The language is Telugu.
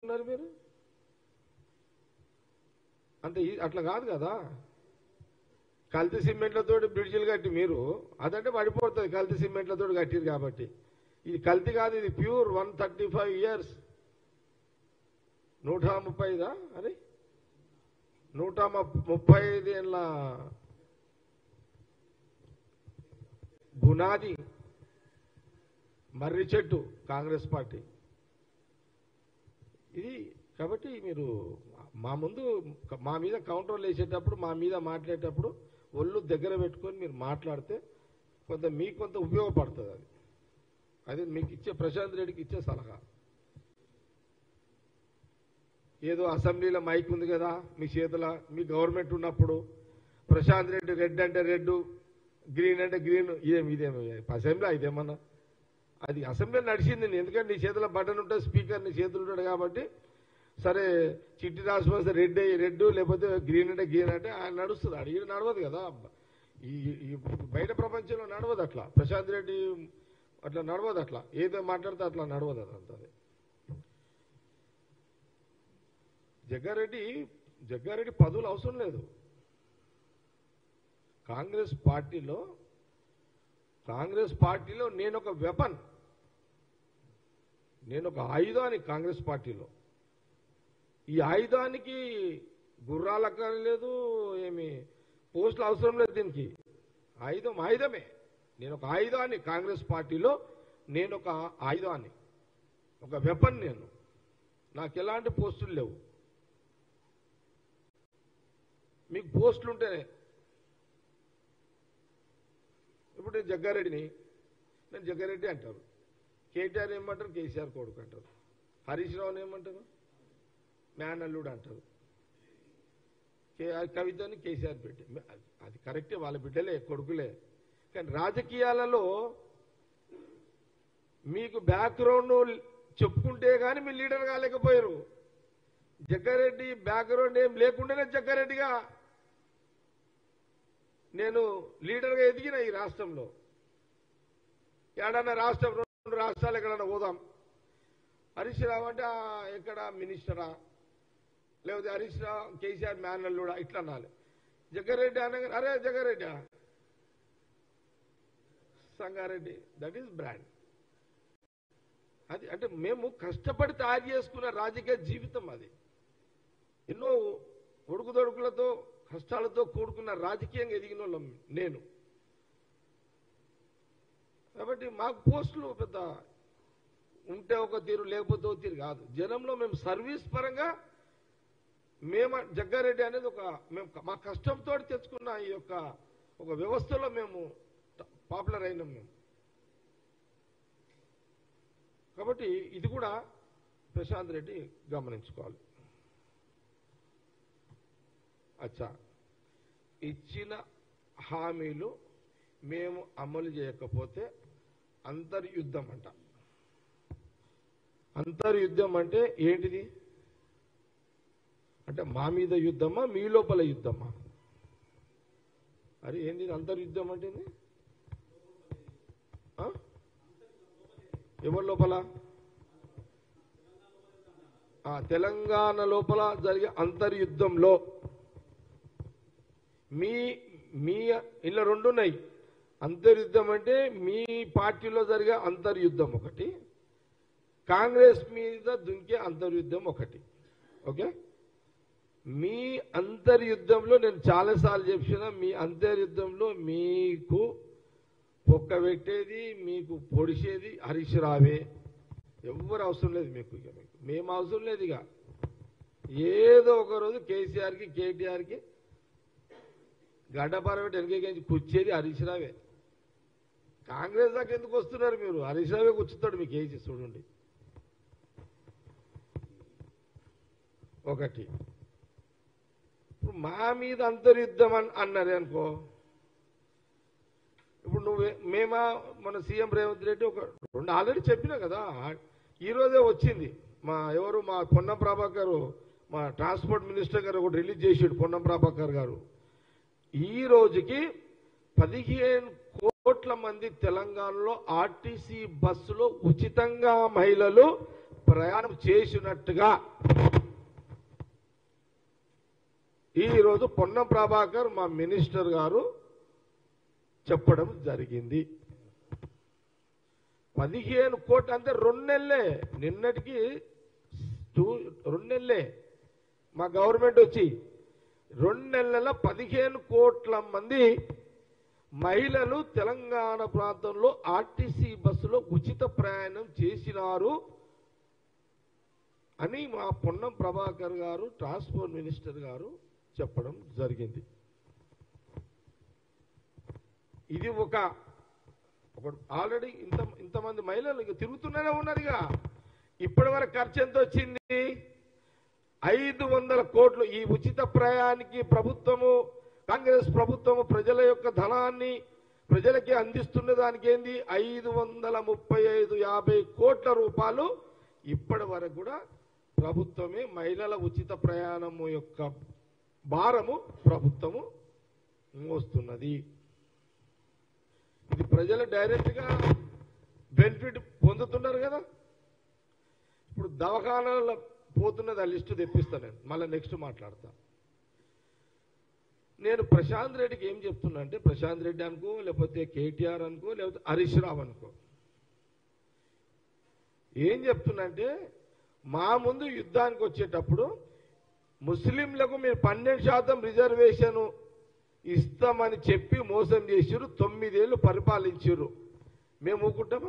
ఉన్నారు మీరు? అంతే అట్లా కాదు కదా. కల్తీ సిమెంట్లతో బ్రిడ్జిలు కట్టి మీరు అదంటే పడిపోతుంది. కల్తీ సిమెంట్లతో కట్టిరు కాబట్టి ఇది కల్తీ కాదు, ఇది ప్యూర్ 135 years 135దా అది 135 ఏళ్ళ బునాది మర్రి చెట్టు కాంగ్రెస్ పార్టీ ఇది. కాబట్టి మీరు మా ముందు మా మీద కౌంటర్లు వేసేటప్పుడు మా మీద మాట్లాడేటప్పుడు ఒళ్ళు దగ్గర పెట్టుకొని మీరు మాట్లాడితే మీకు కొంత ఉపయోగపడుతుంది. అది మీకు ఇచ్చే ప్రశాంత్ రెడ్డికి ఇచ్చే సలహా. ఏదో అసెంబ్లీలో మైక్ ఉంది కదా మీ చేతుల, మీ గవర్నమెంట్ ఉన్నప్పుడు ప్రశాంత్ రెడ్డి రెడ్ అంటే రెడ్, గ్రీన్ అంటే గ్రీన్, ఇదేమి అసెంబ్లీ ఇదేమన్నా? అది అసెంబ్లీ నడిచింది. ఎందుకంటే నీ చేతిలో బటన్ ఉంటుంది, స్పీకర్ నీ చేతులు ఉంటాడు కాబట్టి సరే చిట్టి రాసిపోతే రెడ్ లేకపోతే గ్రీన్ అంటే గ్రీన్ అంటే ఆయన నడుస్తుంది. అడిగి నడవదు కదా, ఈ బయట ప్రపంచంలో నడవదు అట్లా. ప్రశాంత్ రెడ్డి అట్లా నడవదు, అట్లా ఏదో మాట్లాడితే అట్లా నడవదు. అదంతా జగ్గారెడ్డి పదవులు అవసరం లేదు. కాంగ్రెస్ పార్టీలో నేను ఒక వెపన్, నేను ఒక ఆయుధాన్ని కాంగ్రెస్ పార్టీలో. ఈ ఆయుధానికి గుర్రాల లేదు, ఏమి పోస్టులు అవసరం లేదు. దీనికి ఆయుధమే. నేను ఒక ఆయుధాన్ని కాంగ్రెస్ పార్టీలో, నేను ఒక ఆయుధాన్ని, ఒక వెపన్. నాకు ఎలాంటి పోస్టులు లేవు. మీకు పోస్టులు ఉంటేనే. ఇప్పుడు నేను జగ్గారెడ్డి అంటారు, కేటీఆర్ ఏమంటారు, కేసీఆర్ కొడుకు అంటారు, హరీష్ రావుని ఏమంటారు, మేనల్లుడు అంటారు, కవితని కేసీఆర్ బిడ్డ. అది కరెక్టే, వాళ్ళ బిడ్డలే, కొడుకులే. కానీ రాజకీయాలలో మీకు బ్యాక్గ్రౌండ్ చెప్పుకుంటే కానీ మీరు లీడర్ కాలేకపోయారు. జగ్గారెడ్డి బ్యాక్గ్రౌండ్ ఏం లేకుండానే జగ్గారెడ్డిగా నేను లీడర్గా ఎదిగిన ఈ రాష్ట్రంలో. ఏడన్నా రాష్ట్రం 2 రాష్ట్రాలు ఎక్కడన్నా పోదాం, హరీష్ రావు అంటే ఎక్కడ మినిస్టరా, లేకపోతే హరీష్ రావు కేసీఆర్ మేనల్లుడా ఇట్లా అనాలి. జగ్గారెడ్డి అనగా అరే Jaggareddy Sangareddy, that is brand. అది అంటే మేము కష్టపడి తయారు చేసుకున్న రాజకీయ జీవితం అది. ఎన్నో ఒడుకుదొడుకులతో కష్టాలతో కూడుకున్న రాజకీయంగా ఎదిగిన వాళ్ళం నేను. కాబట్టి మాకు పోస్టులు పెద్ద ఉంటే ఒక తీరు లేకపోతే ఒక తీరు కాదు. జనంలో మేము సర్వీస్ పరంగా జగ్గారెడ్డి అనేది మేము మా కష్టంతో తెచ్చుకున్న ఈ యొక్క ఒక వ్యవస్థలో మేము పాపులర్ అయినాం మేము. కాబట్టి ఇది కూడా ప్రశాంత్ రెడ్డి గమనించుకోవాలి. అచ్చా, ఇచ్చిన హామీలు మేము అమలు చేయకపోతే అంతర్యుద్ధం అంట. అంతర్యుద్ధం అంటే ఏంటిది? అంటే మా మీద యుద్ధమా, మీ లోపల యుద్ధమా? అరే ఏంది అంతర్యుద్ధం అంటే? ఎవరి లోపల? తెలంగాణ లోపల జరిగే అంతర్యుద్ధంలో మీ ఇలా 2 ఉన్నాయి. అంతర్యుద్ధం అంటే మీ పార్టీలో జరిగే అంతర్యుద్ధం ఒకటి, కాంగ్రెస్ మీద దుంకే అంతర్యుద్ధం ఒకటి. ఓకే, మీ అంతర్యుద్ధంలో నేను చాలాసార్లు చెప్పిన, మీ అంతర్యుద్ధంలో మీకు పొక్క పెట్టేది, మీకు పొడిచేది హరీష్ రావే. ఎవ్వరు అవసరం లేదు మీకు. మేము అవసరం లేదు. ఇక ఏదో ఒక రోజు కేసీఆర్కి కేటీఆర్కి గడ్డపారబెట్టి వెనకేసి కూర్చేది హరీష్ రావే. కాంగ్రెస్ దాకా ఎందుకు వస్తున్నారు మీరు? హరీష్ రావే కూర్చుతాడు మీకు ఏసి చూడండి. ఒకటి, ఇప్పుడు మా మీద అంతర్యుద్ధం అన్నది అనుకో. ఇప్పుడు మన సీఎం రేవంత్ రెడ్డి ఒక 2 ఆల్రెడీ చెప్పినా కదా. ఈరోజే వచ్చింది మా పొన్నం ప్రభాకర్, మా ట్రాన్స్పోర్ట్ మినిస్టర్ గారు ఒకటి రిలీజ్ చేసాడు. పొన్నం ప్రభాకర్ గారు ఈ రోజుకి 15 కోట్ల మంది తెలంగాణలో ఆర్టీసీ బస్సులో ఉచితంగా మహిళలు ప్రయాణం చేసినట్టుగా ఈరోజు పొన్నం ప్రభాకర్ మా మినిస్టర్ గారు చెప్పడం జరిగింది. 15 కోట్లు అంటే 2 నెలలే, నిన్నటికి 2 నెలలే మా గవర్నమెంట్ వచ్చి 2 నెలల 15 కోట్ల మంది మహిళలు తెలంగాణ ప్రాంతంలో ఆర్టీసీ బస్సులో ఉచిత ప్రయాణం చేసినారు అని మా పొన్నం ప్రభాకర్ గారు ట్రాన్స్పోర్ట్ మినిస్టర్ గారు చెప్పడం జరిగింది. ఇది ఒక ఆల్రెడీ ఇంతమంది మహిళలు ఇక తిరుగుతూనే ఉన్నారుగా. ఇప్పటి వరకు ఖర్చు ఎంత వచ్చింది? 500 కోట్లు. ఈ ఉచిత ప్రయాణానికి ప్రభుత్వము, కాంగ్రెస్ ప్రభుత్వము ప్రజల యొక్క ధనాన్ని ప్రజలకి అందిస్తున్న దానికి ఏంది 535-50 కోట్ల రూపాయలు ఇప్పటి వరకు కూడా ప్రభుత్వమే మహిళల ఉచిత ప్రయాణము యొక్క భారము ప్రభుత్వము మోస్తున్నది. ఇది ప్రజలు డైరెక్ట్ గా బెనిఫిట్ పొందుతున్నారు కదా. ఇప్పుడు దవాఖానాలో పోతున్నది ఆ లిస్టు తెప్పిస్తాను నేను, మళ్ళీ నెక్స్ట్ మాట్లాడతా. నేను ప్రశాంత్ రెడ్డికి ఏం చెప్తున్నా అంటే, ప్రశాంత్ రెడ్డి అనుకో, లేకపోతే కేటీఆర్ అనుకో, లేకపోతే హరీష్ రావు అనుకో, ఏం చెప్తున్నా అంటే, మా ముందు యుద్ధానికి వచ్చేటప్పుడు ముస్లింలకు మీరు 12% రిజర్వేషన్ ఇస్తామని చెప్పి మోసం చేసిరు. 9 ఏళ్ళు పరిపాలించారు. మేము ఊరుకుంటామా?